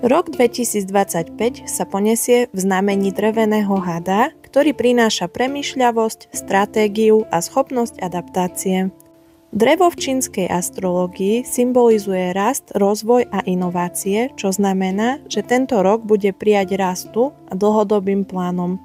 Rok 2025 sa ponesie v znamení dreveného hada, ktorý prináša premýšľavosť, stratégiu a schopnosť adaptácie. Drevo v čínskej astrológii symbolizuje rast, rozvoj a inovácie, čo znamená, že tento rok bude prijať rastu a dlhodobým plánom.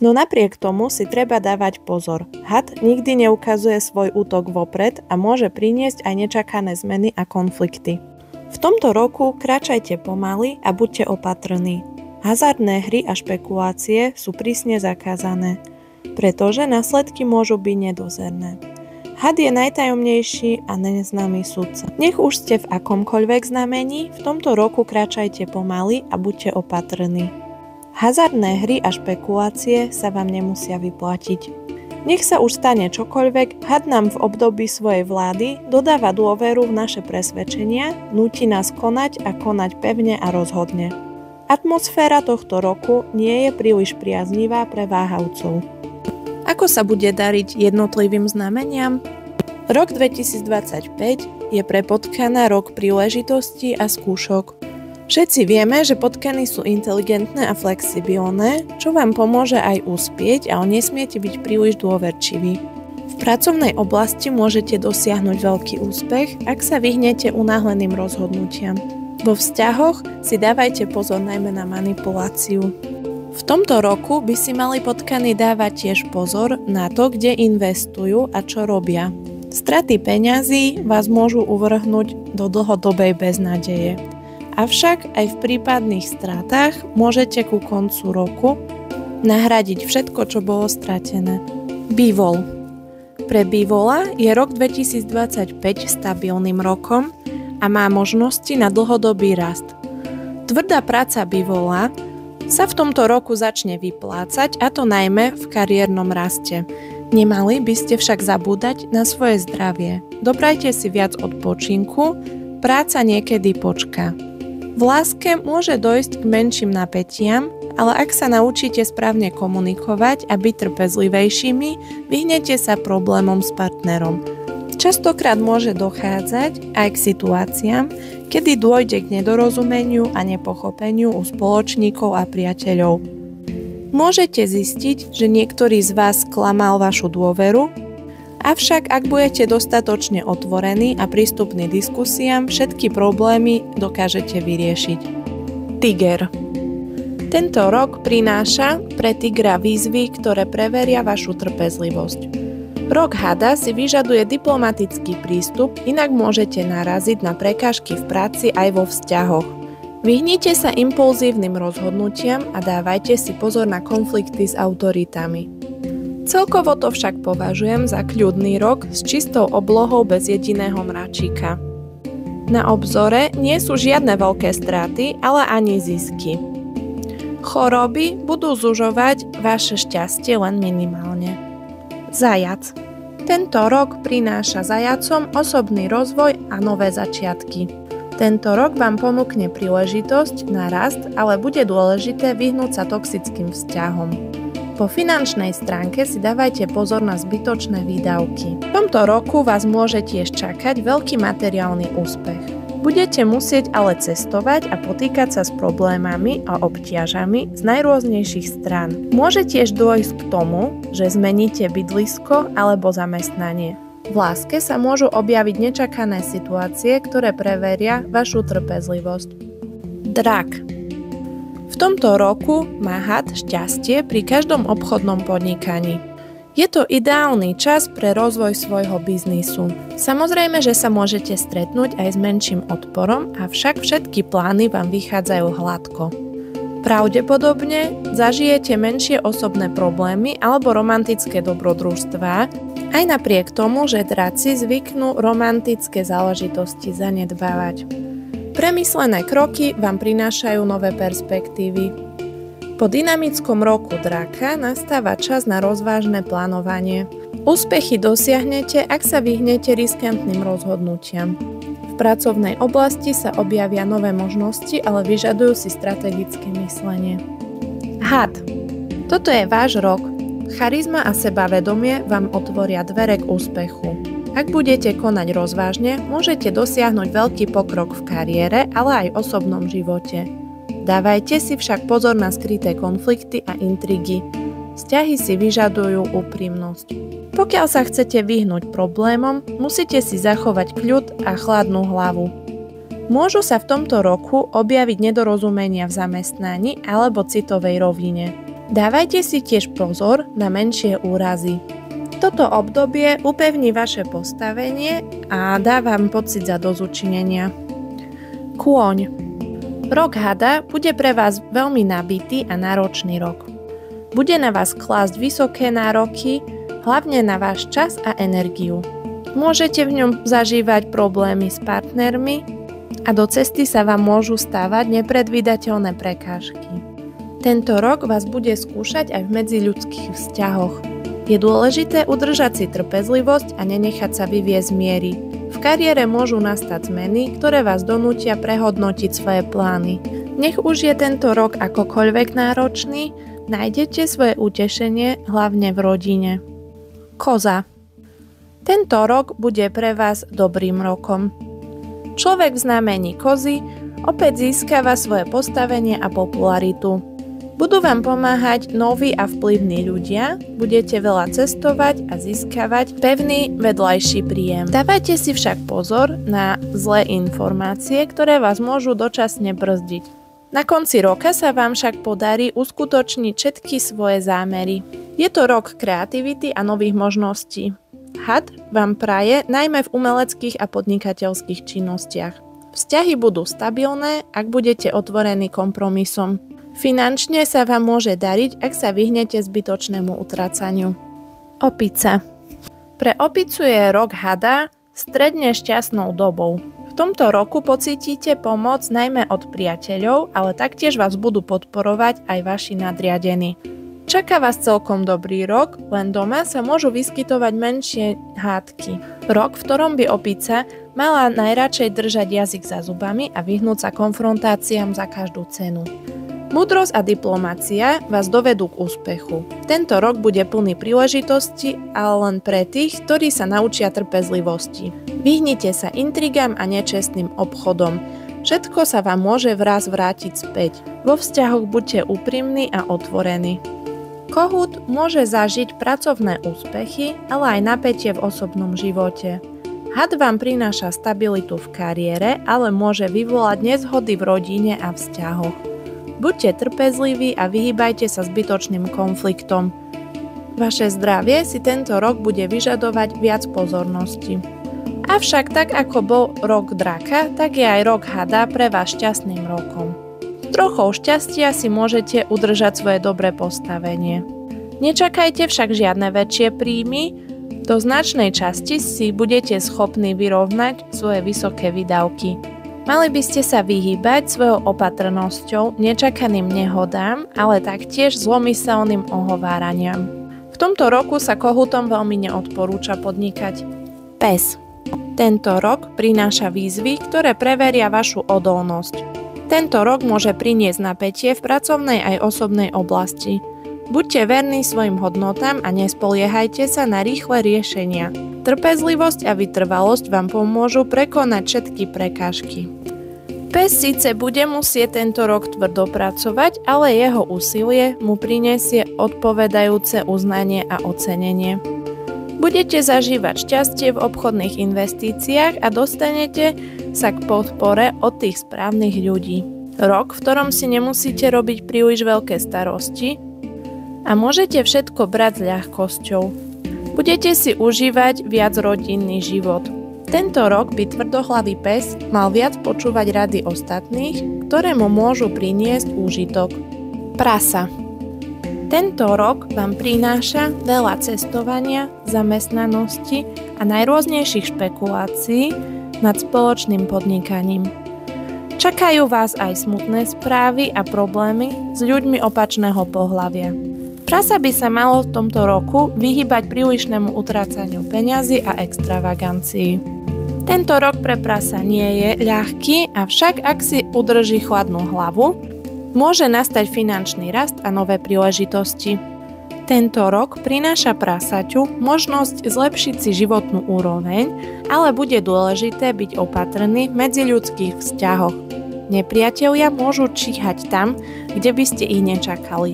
No napriek tomu si treba dávať pozor. Had nikdy neukazuje svoj útok vopred a môže priniesť aj nečakané zmeny a konflikty. V tomto roku kráčajte pomaly a buďte opatrní. Hazardné hry a špekulácie sú prísne zakázané, pretože následky môžu byť nedozerné. Had je najtajomnejší a neznámy sudca. Nech už ste v akomkoľvek znamení, v tomto roku kráčajte pomaly a buďte opatrní. Hazardné hry a špekulácie sa vám nemusia vyplatiť. Nech sa už stane čokoľvek, had nám v období svojej vlády dodáva dôveru v naše presvedčenia, núti nás konať a konať pevne a rozhodne. Atmosféra tohto roku nie je príliš priaznivá pre váhavcov. Ako sa bude dariť jednotlivým znameniam? Rok 2025 je pre potkana rok príležitostí a skúšok. Všetci vieme, že potkany sú inteligentné a flexibilné, čo vám pomôže aj uspieť, ale nesmiete byť príliš dôverčiví. V pracovnej oblasti môžete dosiahnuť veľký úspech, ak sa vyhnete unáhleným rozhodnutiam. Vo vzťahoch si dávajte pozor najmä na manipuláciu. V tomto roku by si mali potkany dávať tiež pozor na to, kde investujú a čo robia. Straty peňazí vás môžu uvrhnúť do dlhodobej beznádeje. Avšak aj v prípadných stratách môžete ku koncu roku nahradiť všetko, čo bolo stratené. Bivol. Pre Bivola je rok 2025 stabilným rokom a má možnosti na dlhodobý rast. Tvrdá práca Bivola sa v tomto roku začne vyplácať, a to najmä v kariérnom raste. Nemali by ste však zabúdať na svoje zdravie. Dobrajte si viac odpočinku, práca niekedy počká. V láske môže dojsť k menším napätiam, ale ak sa naučíte správne komunikovať a byť trpezlivejšími, vyhnete sa problémom s partnerom. Častokrát môže dochádzať aj k situáciám, kedy dôjde k nedorozumeniu a nepochopeniu u spoločníkov a priateľov. Môžete zistiť, že niektorý z vás klamal vašu dôveru, avšak ak budete dostatočne otvorení a prístupní diskusiám, všetky problémy dokážete vyriešiť. Tiger. Tento rok prináša pre tigra výzvy, ktoré preveria vašu trpezlivosť. Rok hada si vyžaduje diplomatický prístup, inak môžete naraziť na prekážky v práci aj vo vzťahoch. Vyhnite sa impulzívnym rozhodnutiam a dávajte si pozor na konflikty s autoritami. Celkovo to však považujem za kľudný rok s čistou oblohou bez jediného mračíka. Na obzore nie sú žiadne veľké straty, ale ani zisky. Choroby budú zužovať vaše šťastie len minimálne. Zajac. Tento rok prináša zajacom osobný rozvoj a nové začiatky. Tento rok vám ponúkne príležitosť na rast, ale bude dôležité vyhnúť sa toxickým vzťahom. Po finančnej stránke si dávajte pozor na zbytočné výdavky. V tomto roku vás môže tiež čakať veľký materiálny úspech. Budete musieť ale cestovať a potýkať sa s problémami a obťažami z najrôznejších strán. Môže tiež dôjsť k tomu, že zmeníte bydlisko alebo zamestnanie. V láske sa môžu objaviť nečakané situácie, ktoré preveria vašu trpezlivosť. Drak. V tomto roku má had šťastie pri každom obchodnom podnikaní. Je to ideálny čas pre rozvoj svojho biznisu. Samozrejme, že sa môžete stretnúť aj s menším odporom, avšak všetky plány vám vychádzajú hladko. Pravdepodobne zažijete menšie osobné problémy alebo romantické dobrodružstvá, aj napriek tomu, že draci zvyknú romantické záležitosti zanedbávať. Premyslené kroky vám prinášajú nové perspektívy. Po dynamickom roku draka nastáva čas na rozvážne plánovanie. Úspechy dosiahnete, ak sa vyhnete riskantným rozhodnutiam. V pracovnej oblasti sa objavia nové možnosti, ale vyžadujú si strategické myslenie. Had. Toto je váš rok. Charizma a sebavedomie vám otvoria dvere k úspechu. Ak budete konať rozvážne, môžete dosiahnuť veľký pokrok v kariére, ale aj osobnom živote. Dávajte si však pozor na skryté konflikty a intrigy. Vzťahy si vyžadujú úprimnosť. Pokiaľ sa chcete vyhnúť problémom, musíte si zachovať kľud a chladnú hlavu. Môžu sa v tomto roku objaviť nedorozumenia v zamestnaní alebo citovej rovine. Dávajte si tiež pozor na menšie úrazy. Toto obdobie upevní vaše postavenie a dá vám pocit zadozučinenia. Kôň. Rok hada bude pre vás veľmi nabitý a náročný rok. Bude na vás klásť vysoké nároky, hlavne na váš čas a energiu. Môžete v ňom zažívať problémy s partnermi a do cesty sa vám môžu stávať nepredvídateľné prekážky. Tento rok vás bude skúšať aj v medziľudských vzťahoch. Je dôležité udržať si trpezlivosť a nenechať sa vyviesť z miery. V kariére môžu nastať zmeny, ktoré vás donútia prehodnotiť svoje plány. Nech už je tento rok akokoľvek náročný, nájdete svoje utešenie hlavne v rodine. Koza. Tento rok bude pre vás dobrým rokom. Človek v znamení kozy opäť získava svoje postavenie a popularitu. Budú vám pomáhať noví a vplyvní ľudia, budete veľa cestovať a získavať pevný vedľajší príjem. Dávajte si však pozor na zlé informácie, ktoré vás môžu dočasne brzdiť. Na konci roka sa vám však podarí uskutočniť všetky svoje zámery. Je to rok kreativity a nových možností. Had vám praje najmä v umeleckých a podnikateľských činnostiach. Vzťahy budú stabilné, ak budete otvorení kompromisom. Finančne sa vám môže dariť, ak sa vyhnete zbytočnému utracaniu. Opica. Pre opicu je rok hada stredne šťastnou dobou. V tomto roku pocítite pomoc najmä od priateľov, ale taktiež vás budú podporovať aj vaši nadriadení. Čaká vás celkom dobrý rok, len doma sa môžu vyskytovať menšie hádky. Rok, v ktorom by opica mala najradšej držať jazyk za zubami a vyhnúť sa konfrontáciám za každú cenu. Múdrosť a diplomacia vás dovedú k úspechu. Tento rok bude plný príležitosti, ale len pre tých, ktorí sa naučia trpezlivosti. Vyhnite sa intrigám a nečestným obchodom. Všetko sa vám môže vraz vrátiť späť. Vo vzťahoch buďte úprimní a otvorení. Kohút môže zažiť pracovné úspechy, ale aj napätie v osobnom živote. Had vám prináša stabilitu v kariére, ale môže vyvolať nezhody v rodine a vzťahoch. Buďte trpezliví a vyhýbajte sa zbytočným konfliktom. Vaše zdravie si tento rok bude vyžadovať viac pozornosti. Avšak tak ako bol rok draka, tak je aj rok hada pre vás šťastným rokom. Trochou šťastia si môžete udržať svoje dobré postavenie. Nečakajte však žiadne väčšie príjmy, do značnej časti si budete schopní vyrovnať svoje vysoké výdavky. Mali by ste sa vyhýbať svojou opatrnosťou nečakaným nehodám, ale taktiež zlomyselným ohováraniam. V tomto roku sa kohútom veľmi neodporúča podnikať. Pes. Tento rok prináša výzvy, ktoré preveria vašu odolnosť. Tento rok môže priniesť napätie v pracovnej aj osobnej oblasti. Buďte verní svojim hodnotám a nespoliehajte sa na rýchle riešenia. Trpezlivosť a vytrvalosť vám pomôžu prekonať všetky prekážky. Pes síce bude musieť tento rok tvrdo pracovať, ale jeho úsilie mu prinesie odpovedajúce uznanie a ocenenie. Budete zažívať šťastie v obchodných investíciách a dostanete sa k podpore od tých správnych ľudí. Rok, v ktorom si nemusíte robiť príliš veľké starosti a môžete všetko brať s ľahkosťou. Budete si užívať viac rodinný život. Tento rok by tvrdohlavý pes mal viac počúvať rady ostatných, ktoré mu môžu priniesť úžitok. Prasa. Tento rok vám prináša veľa cestovania, zamestnanosti a najrôznejších špekulácií nad spoločným podnikaním. Čakajú vás aj smutné správy a problémy s ľuďmi opačného pohlavia. Prasa by sa malo v tomto roku vyhýbať prílišnému utrácaniu peňazí a extravagancii. Tento rok pre prasa nie je ľahký, avšak ak si udrží chladnú hlavu, môže nastať finančný rast a nové príležitosti. Tento rok prináša prasaťu možnosť zlepšiť si životnú úroveň, ale bude dôležité byť opatrný v medziľudských vzťahoch. Nepriatelia môžu číhať tam, kde by ste ich nečakali.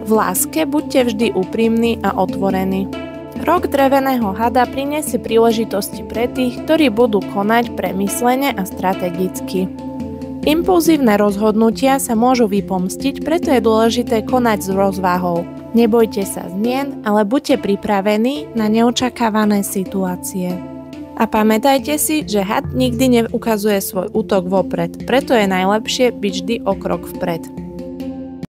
V láske buďte vždy úprimní a otvorení. Rok dreveného hada prinesie príležitosti pre tých, ktorí budú konať premyslene a strategicky. Impulzívne rozhodnutia sa môžu vypomstiť, preto je dôležité konať s rozvahou. Nebojte sa zmien, ale buďte pripravení na neočakávané situácie. A pamätajte si, že had nikdy neukazuje svoj útok vopred, preto je najlepšie byť vždy o krok vpred.